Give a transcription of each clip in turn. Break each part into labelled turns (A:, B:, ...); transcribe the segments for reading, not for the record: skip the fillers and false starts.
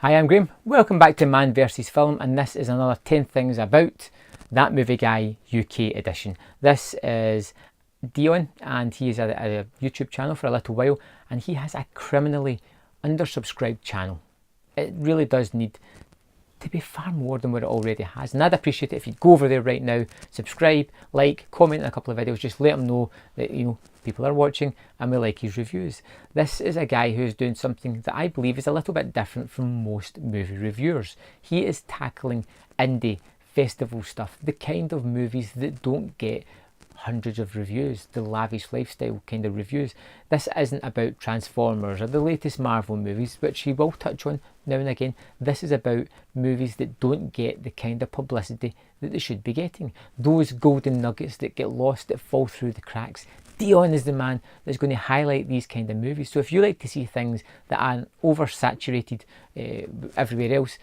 A: Hi, I'm Graham. Welcome back to Man vs Film, and this is another 10 things about That Movie Guy UK edition. This is Dion, and he is a YouTube channel for a little while, and he has a criminally undersubscribed channel. It really does need to be far more than what it already has, and I'd appreciate it if you'd go over there right now, subscribe, like, comment on a couple of videos, just let him know that people are watching and we like his reviews. This is a guy who's doing something that I believe is a little bit different from most movie reviewers. He is tackling indie festival stuff, the kind of movies that don't get hundreds of reviews, the lavish lifestyle kind of reviews. This isn't about Transformers or the latest Marvel movies, which he will touch on now and again. This is about movies that don't get the kind of publicity that they should be getting. Those golden nuggets that get lost, that fall through the cracks. Dion is the man that's going to highlight these kind of movies. So if you like to see things that aren't oversaturated everywhere else,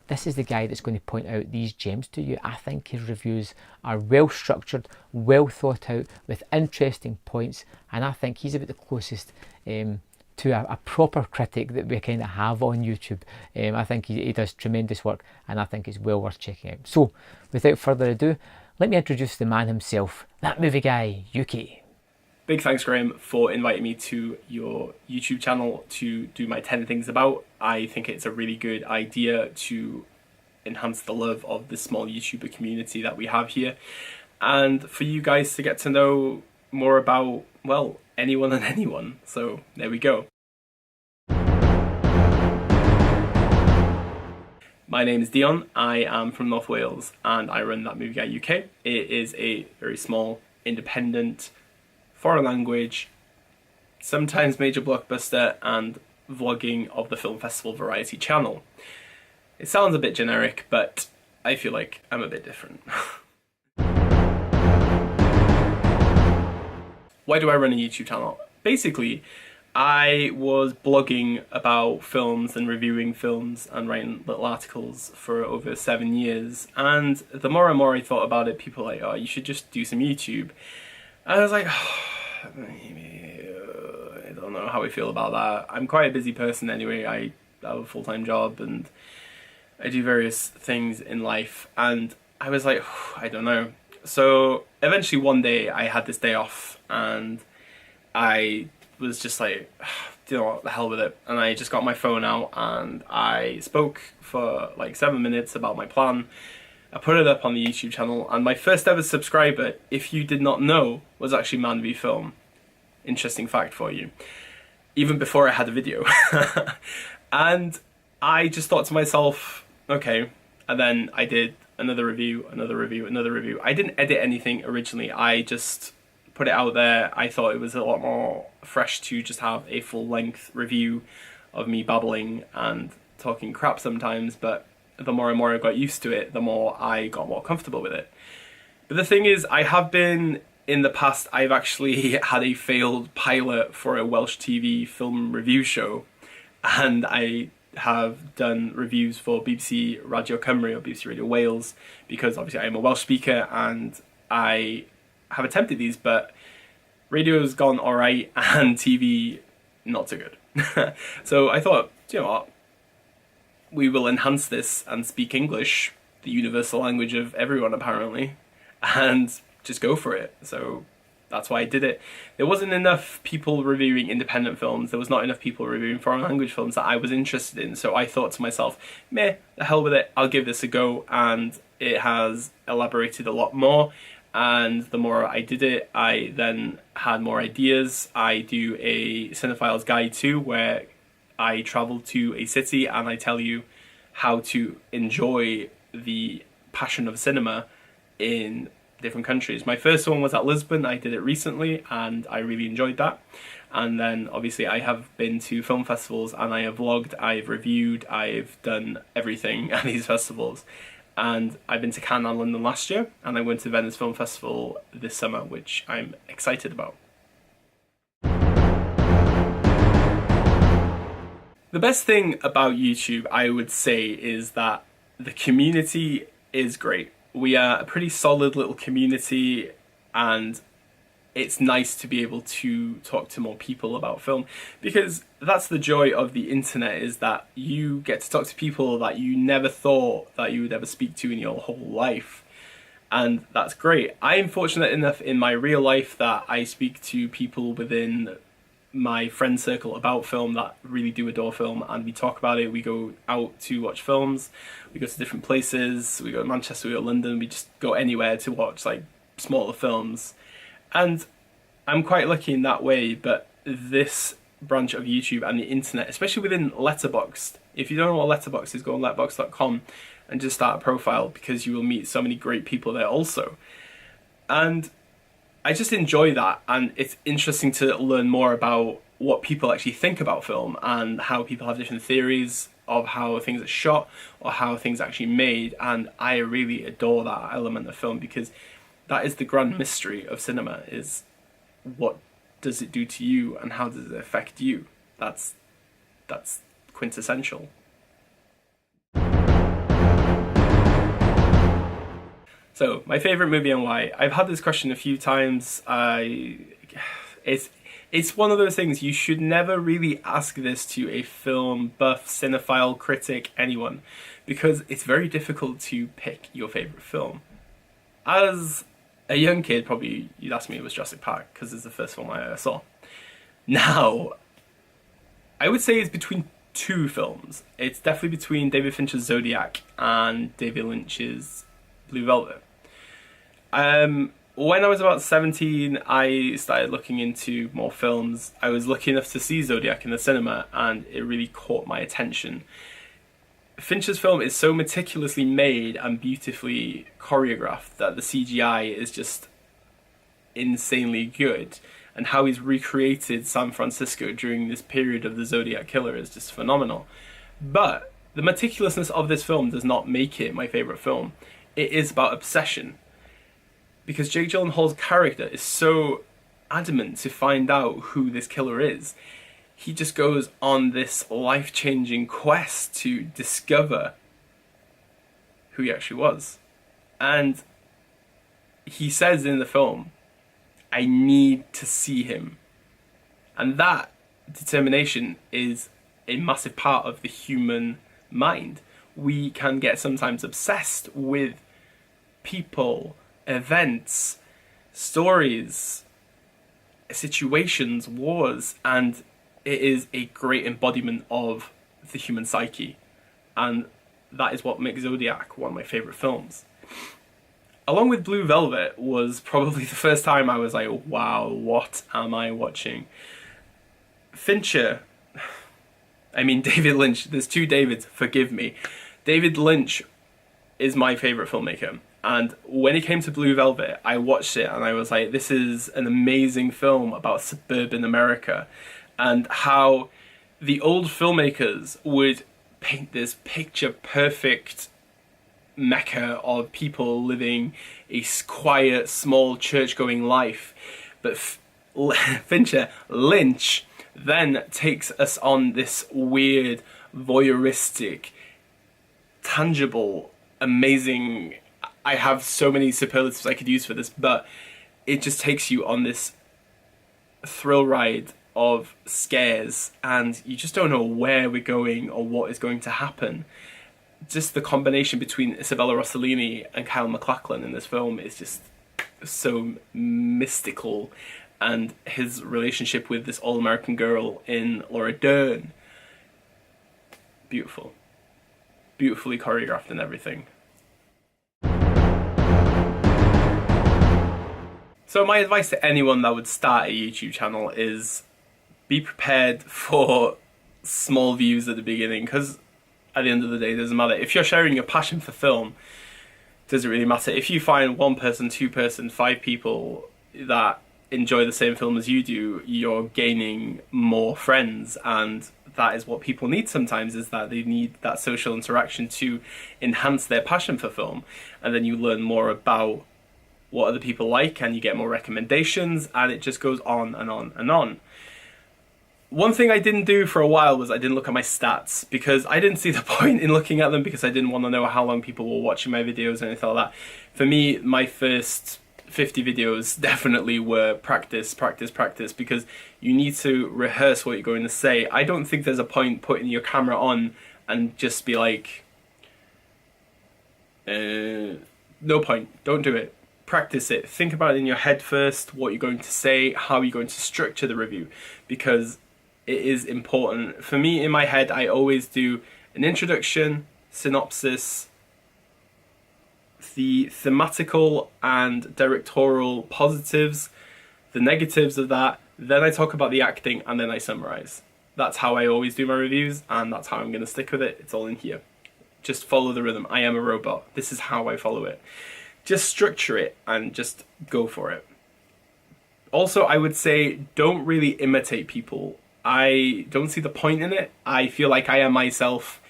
A: this is the guy that's going to point out these gems to you. I think his reviews are well structured, well thought out, with interesting points, and I think he's about the closest to a proper critic that we kind of have on YouTube. I think he does tremendous work, and I think it's well worth checking out. So, without further ado, let me introduce the man himself, That Movie Guy UK.
B: Big thanks, Graham, for inviting me to your YouTube channel to do my 10 things about. I think it's a really good idea to enhance the love of the small YouTuber community that we have here, and for you guys to get to know more about, well, anyone and anyone. So there we go. My name is Dion. I am from North Wales and I run That Movie Guy UK. It is a very small, independent, foreign language, sometimes major blockbuster and vlogging of the film festival variety channel. It sounds a bit generic, but I feel like I'm a bit different. Why do I run a YouTube channel? Basically, I was blogging about films and reviewing films and writing little articles for over 7 years, and the more and more I thought about it, people were like, oh, you should just do some YouTube. And I was like, I don't know how I feel about that. I'm quite a busy person anyway. I have a full-time job and I do various things in life, and I was like, I don't know. So eventually one day I had this day off and I was just like, you know what, the hell with it. And I just got my phone out and I spoke for like 7 minutes about my plan. I put it up on the YouTube channel, and my first ever subscriber, if you did not know, was actually Man v Film. Interesting fact for you. Even before I had a video. And I just thought to myself, okay. And then I did another review, another review, another review. I didn't edit anything originally. I just put it out there. I thought it was a lot more fresh to just have a full-length review of me babbling and talking crap sometimes, but the more and more I got used to it, the more I got more comfortable with it. But the thing is, I have been, in the past, I've actually had a failed pilot for a Welsh TV film review show, and I have done reviews for BBC Radio Cymru or BBC Radio Wales, because obviously I am a Welsh speaker and I have attempted these, but radio's gone alright and TV not so good. So I thought, you know what, we will enhance this and speak English, the universal language of everyone apparently, and just go for it. So that's why I did it. There wasn't enough people reviewing independent films, there was not enough people reviewing foreign language films that I was interested in, so I thought to myself, meh, the hell with it, I'll give this a go, and it has elaborated a lot more. And the more I did it, I then had more ideas. I do a Cinephile's Guide too, where I travel to a city and I tell you how to enjoy the passion of cinema in different countries. My first one was at Lisbon. I did it recently and I really enjoyed that. And then obviously I have been to film festivals and I have vlogged, I've reviewed, I've done everything at these festivals. And I've been to Cannes and London last year, and I went to Venice Film Festival this summer, which I'm excited about. The best thing about YouTube, I would say, is that the community is great. We are a pretty solid little community, and it's nice to be able to talk to more people about film, because that's the joy of the internet, is that you get to talk to people that you never thought that you would ever speak to in your whole life. And that's great. I'm fortunate enough in my real life that I speak to people within my friend circle about film that really do adore film, and we talk about it. We go out to watch films, we go to different places, we go to Manchester, we go to London, we just go anywhere to watch like smaller films. And I'm quite lucky in that way, but this branch of YouTube and the internet, especially within Letterboxd, if you don't know what Letterboxd is, go on letterboxd.com and just start a profile, because you will meet so many great people there also. And I just enjoy that, and it's interesting to learn more about what people actually think about film and how people have different theories of how things are shot or how things are actually made. And I really adore that element of film, because that is the grand mystery of cinema, is what does it do to you and how does it affect you? That's quintessential. So, my favourite movie and why. I've had this question a few times. It's one of those things, you should never really ask this to a film buff, cinephile, critic, anyone, because it's very difficult to pick your favourite film. As a young kid, probably you'd ask me, it was Jurassic Park, because it's the first film I ever saw. Now, I would say it's between two films. It's definitely between David Fincher's Zodiac and David Lynch's Blue Velvet. When I was about 17, I started looking into more films. I was lucky enough to see Zodiac in the cinema, and it really caught my attention. Fincher's film is so meticulously made and beautifully choreographed that the CGI is just insanely good, and how he's recreated San Francisco during this period of the Zodiac Killer is just phenomenal. But the meticulousness of this film does not make it my favourite film. It is about obsession, because Jake Gyllenhaal's character is so adamant to find out who this killer is. He just goes on this life-changing quest to discover who he actually was. And he says in the film, I need to see him. And that determination is a massive part of the human mind. We can get sometimes obsessed with people, events, stories, situations, wars, and it is a great embodiment of the human psyche, and that is what makes Zodiac one of my favourite films. Along with Blue Velvet was probably the first time I was like, wow, what am I watching? Fincher, David Lynch, there's two Davids, forgive me. David Lynch is my favourite filmmaker. And when it came to Blue Velvet, I watched it and I was like, this is an amazing film about suburban America, and how the old filmmakers would paint this picture-perfect mecca of people living a quiet, small, church-going life. But Lynch then takes us on this weird, voyeuristic, tangible, amazing... I have so many superlatives I could use for this, but it just takes you on this thrill ride of scares, and you just don't know where we're going or what is going to happen. Just the combination between Isabella Rossellini and Kyle MacLachlan in this film is just so mystical, and his relationship with this all-American girl in Laura Dern. Beautiful. Beautifully choreographed and everything. So my advice to anyone that would start a YouTube channel is be prepared for small views at the beginning, because at the end of the day, it doesn't matter. If you're sharing your passion for film, it doesn't really matter. If you find one person, two person, 5 people that enjoy the same film as you do, you're gaining more friends, and that is what people need sometimes, is that they need that social interaction to enhance their passion for film, and then you learn more about what other people like, and you get more recommendations, and it just goes on and on and on. One thing I didn't do for a while was I didn't look at my stats, because I didn't see the point in looking at them, because I didn't want to know how long people were watching my videos and anything like that. For me, my first 50 videos definitely were practice, because you need to rehearse what you're going to say. I don't think there's a point putting your camera on and just be like, no point, don't do it. Practice it. Think about it in your head first, what you're going to say, how you're going to structure the review, because it is important. For me, in my head, I always do an introduction, synopsis, the thematical and directorial positives, the negatives of that, then I talk about the acting, and then I summarize. That's how I always do my reviews, and that's how I'm going to stick with it. It's all in here. Just follow the rhythm. I am a robot. This is how I follow it. Just structure it and just go for it. Also, I would say don't really imitate people. I don't see the point in it. I feel like I am myself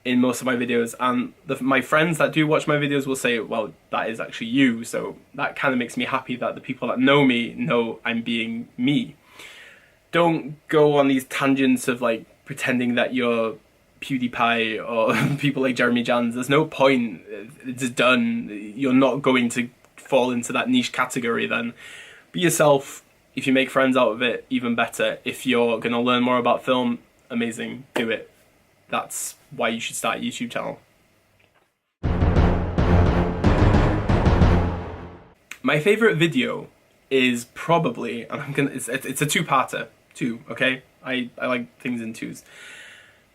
B: in most of my videos, and my friends that do watch my videos will say, well, that is actually you. So that kind of makes me happy that the people that know me know I'm being me. Don't go on these tangents of like pretending that you're PewDiePie or people like Jeremy Jans. There's no point. It's done. You're not going to fall into that niche category then. Be yourself. If you make friends out of it, even better. If you're going to learn more about film, amazing. Do it. That's why you should start a YouTube channel. My favorite video is probably, and it's a two-parter, okay? I like things in twos.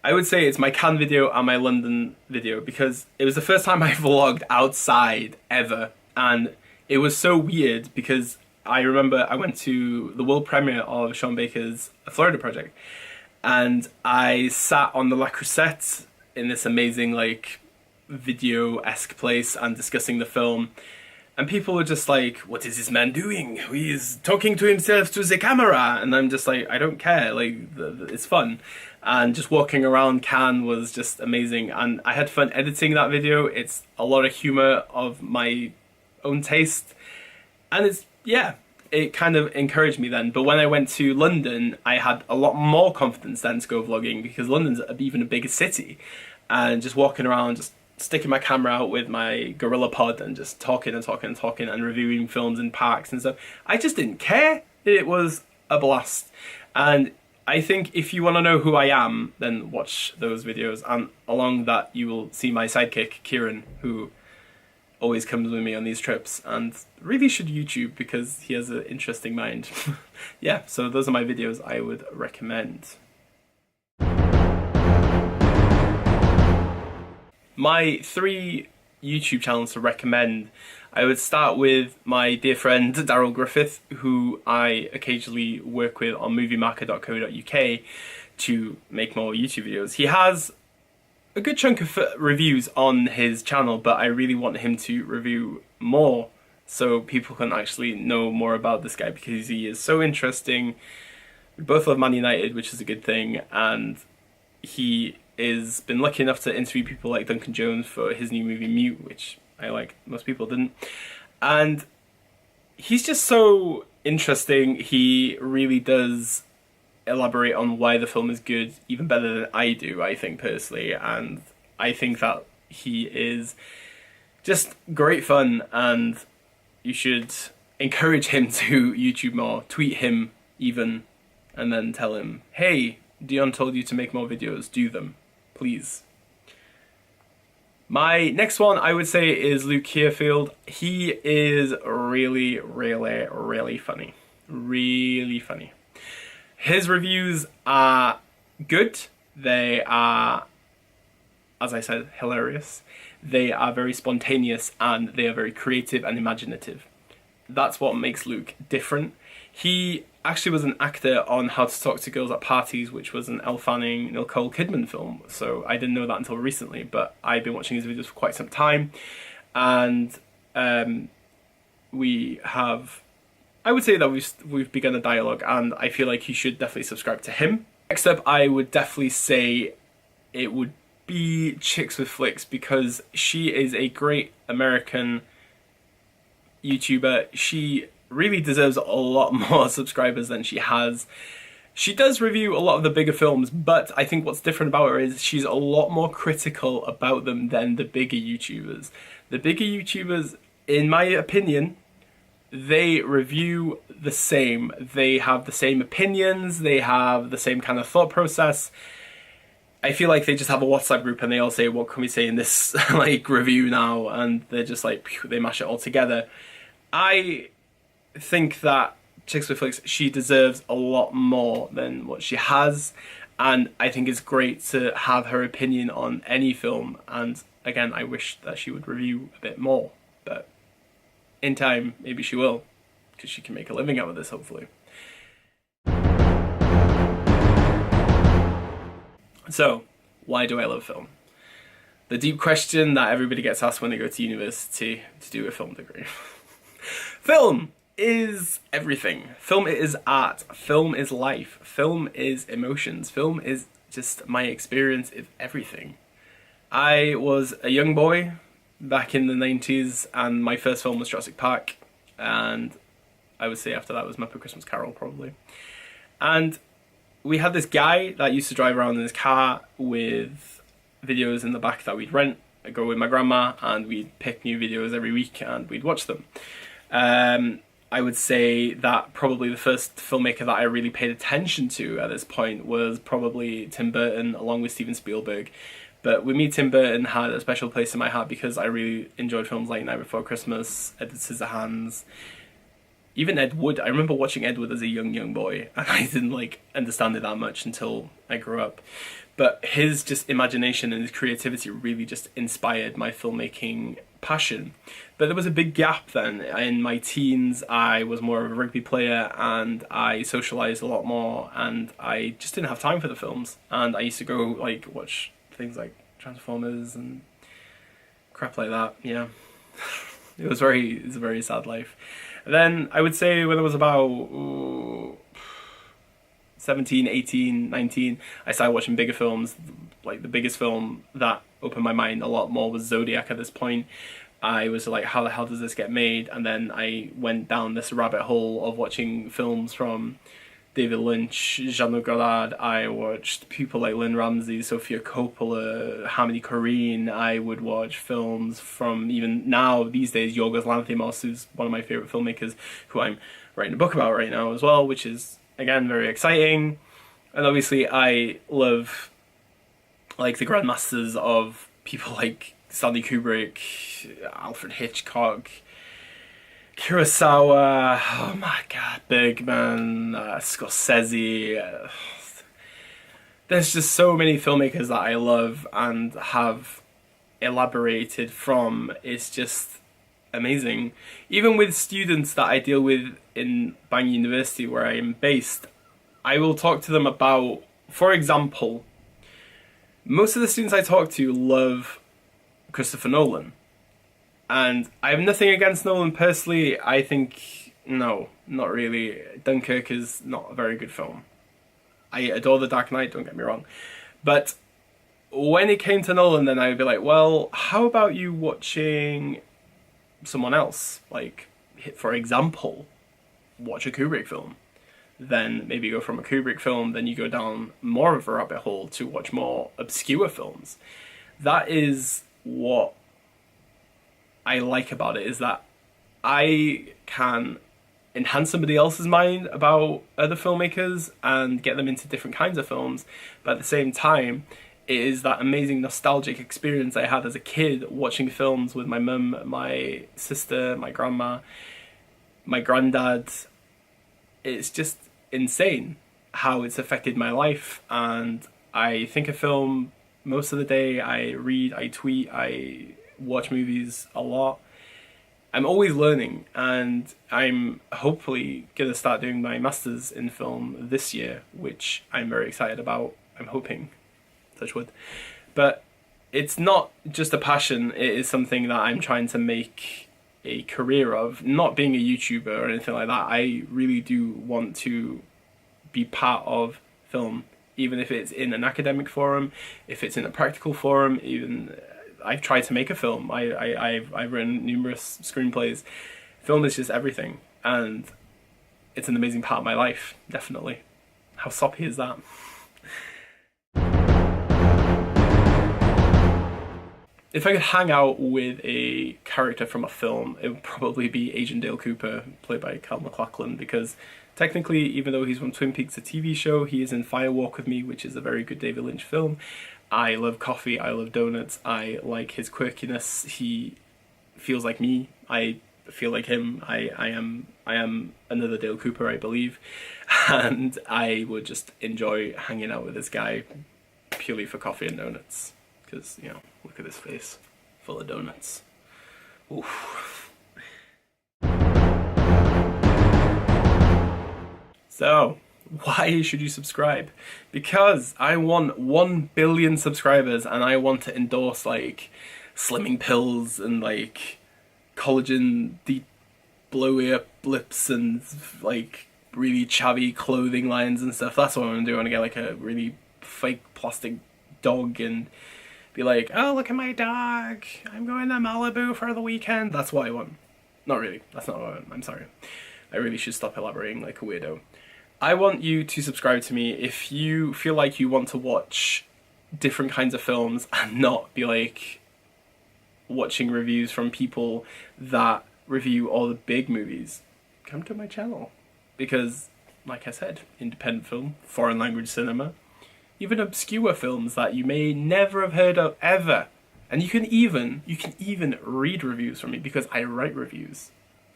B: I would say it's my Cannes video and my London video, because it was the first time I vlogged outside ever, and it was so weird because I remember I went to the world premiere of Sean Baker's Florida Project, and I sat on the La Crusette in this amazing like video-esque place and discussing the film, and people were just like, what is this man doing? He is talking to himself to the camera, and I'm just like, I don't care, like it's fun. And just walking around Cannes was just amazing, and I had fun editing that video. It's a lot of humor of my own taste, and it's, yeah, it kind of encouraged me then. But when I went to London, I had a lot more confidence then to go vlogging, because London's even a bigger city, and just walking around, just sticking my camera out with my Gorilla Pod and just talking and reviewing films in parks and stuff. I just didn't care. It was a blast. And I think if you want to know who I am, then watch those videos, and along that you will see my sidekick Kieran, who always comes with me on these trips and really should YouTube because he has an interesting mind. Yeah, so those are my videos I would recommend. My 3 YouTube channels to recommend, I would start with my dear friend Daryl Griffith, who I occasionally work with on moviemarker.co.uk to make more YouTube videos. He has a good chunk of reviews on his channel, but I really want him to review more so people can actually know more about this guy, because he is so interesting. We both love Man United, which is a good thing, and he is been lucky enough to interview people like Duncan Jones for his new movie Mute, which I like, most people didn't. And he's just so interesting. He really does elaborate on why the film is good even better than I do, I think, personally. And I think that he is just great fun, and you should encourage him to YouTube more. Tweet him even, and then tell him, hey, Dion told you to make more videos, do them, please. My next one I would say is Luke Kearfield. He is really, really, really funny. Really funny. His reviews are good. They are, as I said, hilarious. They are very spontaneous, and they are very creative and imaginative. That's what makes Luke different. He actually was an actor on How to Talk to Girls at Parties, which was an Elle Fanning, Nicole Kidman film. So I didn't know that until recently, but I've been watching his videos for quite some time. And we have, I would say that we've begun a dialogue, and I feel like you should definitely subscribe to him. Next up, I would definitely say it would be Chicks with Flicks, because she is a great American YouTuber. She really deserves a lot more subscribers than she has. She does review a lot of the bigger films, but I think what's different about her is she's a lot more critical about them than the bigger YouTubers. The bigger YouTubers, in my opinion, they review the same. They have the same opinions, they have the same kind of thought process. I feel like they just have a WhatsApp group and they all say, what can we say in this like review now? And they're just like, phew, they mash it all together. I think that Chicks with Flicks, she deserves a lot more than what she has. And I think it's great to have her opinion on any film. And again, I wish that she would review a bit more. But in time, maybe she will, because she can make a living out of this, hopefully. So, why do I love film? The deep question that everybody gets asked when they go to university to do a film degree. Film is everything. Film is art. Film is life. Film is emotions. Film is just my experience of everything. I was a young boy back in the 90s and my first film was Jurassic Park, and I would say after that was Muppet Christmas Carol probably. And we had this guy that used to drive around in his car with videos in the back that we'd rent. I'd go with my grandma and we'd pick new videos every week and we'd watch them. I would say that probably the first filmmaker that I really paid attention to at this point was probably Tim Burton along with Steven Spielberg. But with me, Tim Burton had a special place in my heart because I really enjoyed films like Night Before Christmas, Edward Scissorhands, even Ed Wood. I remember watching Ed Wood as a young boy, and I didn't like understand it that much until I grew up. But his just imagination and his creativity really just inspired my filmmaking passion. But there was a big gap then. In my teens, I was more of a rugby player and I socialised a lot more, and I just didn't have time for the films. And I used to go like watch things like Transformers and crap like that. Yeah, it was a very sad life. Then I would say when I was about 17, 18, 19, I started watching bigger films. Like the biggest film that opened my mind a lot more was Zodiac at this point. I was like, how the hell does this get made? And then I went down this rabbit hole of watching films from David Lynch, Jean-Luc Godard. I watched people like Lynn Ramsey, Sofia Coppola, Hamidi Korine. I would watch films from even now, these days, Yorgos Lanthimos, who's one of my favourite filmmakers, who I'm writing a book about right now as well, which is, again, very exciting. And obviously I love like the grandmasters of people like Stanley Kubrick, Alfred Hitchcock, Kurosawa, oh my god, Bergman, Scorsese. There's just so many filmmakers that I love and have elaborated from. It's just amazing. Even with students that I deal with in Bang University, where I am based, I will talk to them about, for example, most of the students I talk to love Christopher Nolan. And I have nothing against Nolan personally. I think, no, not really. Dunkirk is not a very good film. I adore The Dark Knight, don't get me wrong. But when it came to Nolan, then I would be like, well, how about you watching someone else? Like, for example, watch a Kubrick film. Then maybe go from a Kubrick film, then you go down more of a rabbit hole to watch more obscure films. That is what I like about it, is that I can enhance somebody else's mind about other filmmakers and get them into different kinds of films, but at the same time it is that amazing nostalgic experience I had as a kid watching films with my mum, my sister, my grandma, my granddad. It's just insane how it's affected my life, and I think of film most of the day. I read, I tweet, I watch movies a lot. I'm always learning, and I'm hopefully going to start doing my masters in film this year, which I'm very excited about. I'm hoping, touch wood. But it's not just a passion, it is something that I'm trying to make a career of. Not being a YouTuber or anything like that, I really do want to be part of film, even if it's in an academic forum, if it's in a practical forum. Even I've tried to make a film. I've written numerous screenplays. Film is just everything, and it's an amazing part of my life, definitely. How soppy is that? if I could hang out with a character from a film, it would probably be Agent Dale Cooper, played by Cal MacLachlan, because technically, even though he's from Twin Peaks, a TV show, he is in Fire Walk with Me, which is a very good David Lynch film. I love coffee, I love donuts, I like his quirkiness, he feels like me, I feel like him, I am another Dale Cooper, I believe, and I would just enjoy hanging out with this guy purely for coffee and donuts. Because, you know, look at his face, full of donuts. Oof. So, why should you subscribe? Because I want 1 billion subscribers and I want to endorse, like, slimming pills and, like, collagen deep blowy up lips and, like, really chavvy clothing lines and stuff. That's what I want to do. I want to get, like, a really fake plastic dog and be like, oh, look at my dog, I'm going to Malibu for the weekend. That's what I want. Not really, that's not what I want, I'm sorry. I really should stop elaborating like a weirdo. I want you to subscribe to me if you feel like you want to watch different kinds of films and not be like watching reviews from people that review all the big movies. Come to my channel. Because, like I said, independent film, foreign language cinema, even obscure films that you may never have heard of ever. And you can even read reviews from me because I write reviews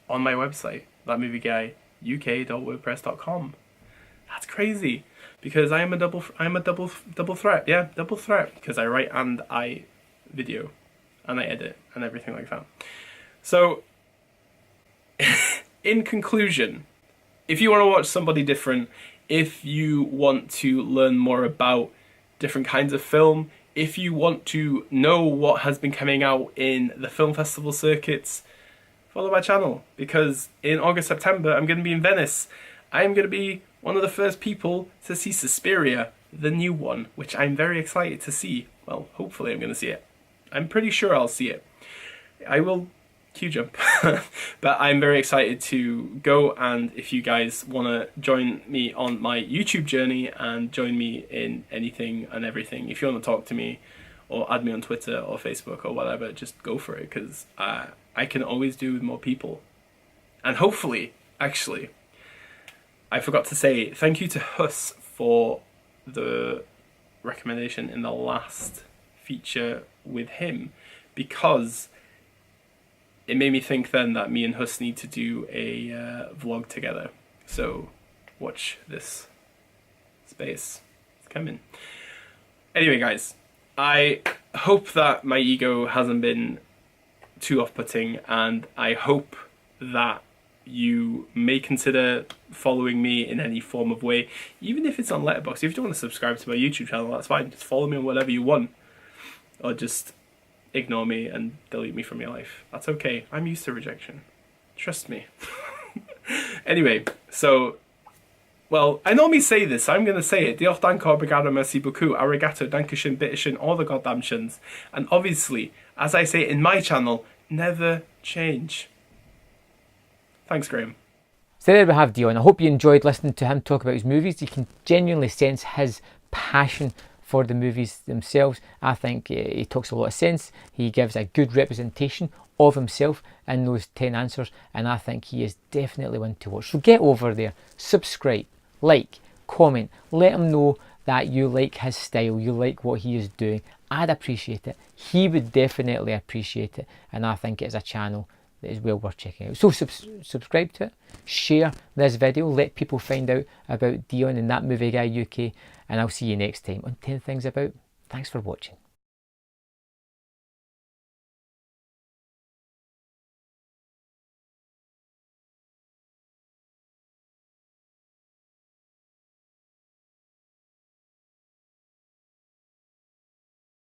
B: on my website, thatmovieguyuk.wordpress.com. That's crazy because I am a double threat. Yeah, double threat because I write and I video and I edit and everything like that. So in conclusion, if you want to watch somebody different, if you want to learn more about different kinds of film, if you want to know what has been coming out in the film festival circuits, follow my channel, because in August, September, I'm going to be in Venice. I'm going to be one of the first people to see Suspiria, the new one, which I'm very excited to see. Well, hopefully I'm going to see it. I'm pretty sure I'll see it. I will queue jump. But I'm very excited to go, and if you guys want to join me on my YouTube journey and join me in anything and everything, if you want to talk to me or add me on Twitter or Facebook or whatever, just go for it, because I can always do with more people. And hopefully, actually, I forgot to say thank you to Huss for the recommendation in the last feature with him, because it made me think then that me and Huss need to do a vlog together. So watch this space. It's coming. Anyway, guys, I hope that my ego hasn't been too off-putting, and I hope that you may consider following me in any form of way, even if it's on Letterboxd. If you don't want to subscribe to my YouTube channel, that's fine. Just follow me on whatever you want, or just ignore me and delete me from your life. That's okay. I'm used to rejection. Trust me. Anyway, so, well, I normally say this, so I'm going to say it. Diolch, danko, obrigado, merci beaucoup, arigato, dankeschön, bitteschön, all the goddamn shins. And obviously, as I say in my channel, never change. Thanks, Graham.
A: So there we have Dion. I hope you enjoyed listening to him talk about his movies. You can genuinely sense his passion for the movies themselves. I think he talks a lot of sense. He gives a good representation of himself in those 10 answers, and I think he is definitely one to watch. So get over there, subscribe, like, comment, let him know that you like his style, you like what he is doing. I'd appreciate it. He would definitely appreciate it, and I think it is a channel that is well worth checking out. So subscribe to it, share this video, let people find out about Dion and That Movie Guy UK, and I'll see you next time on 10 Things About. Thanks for watching.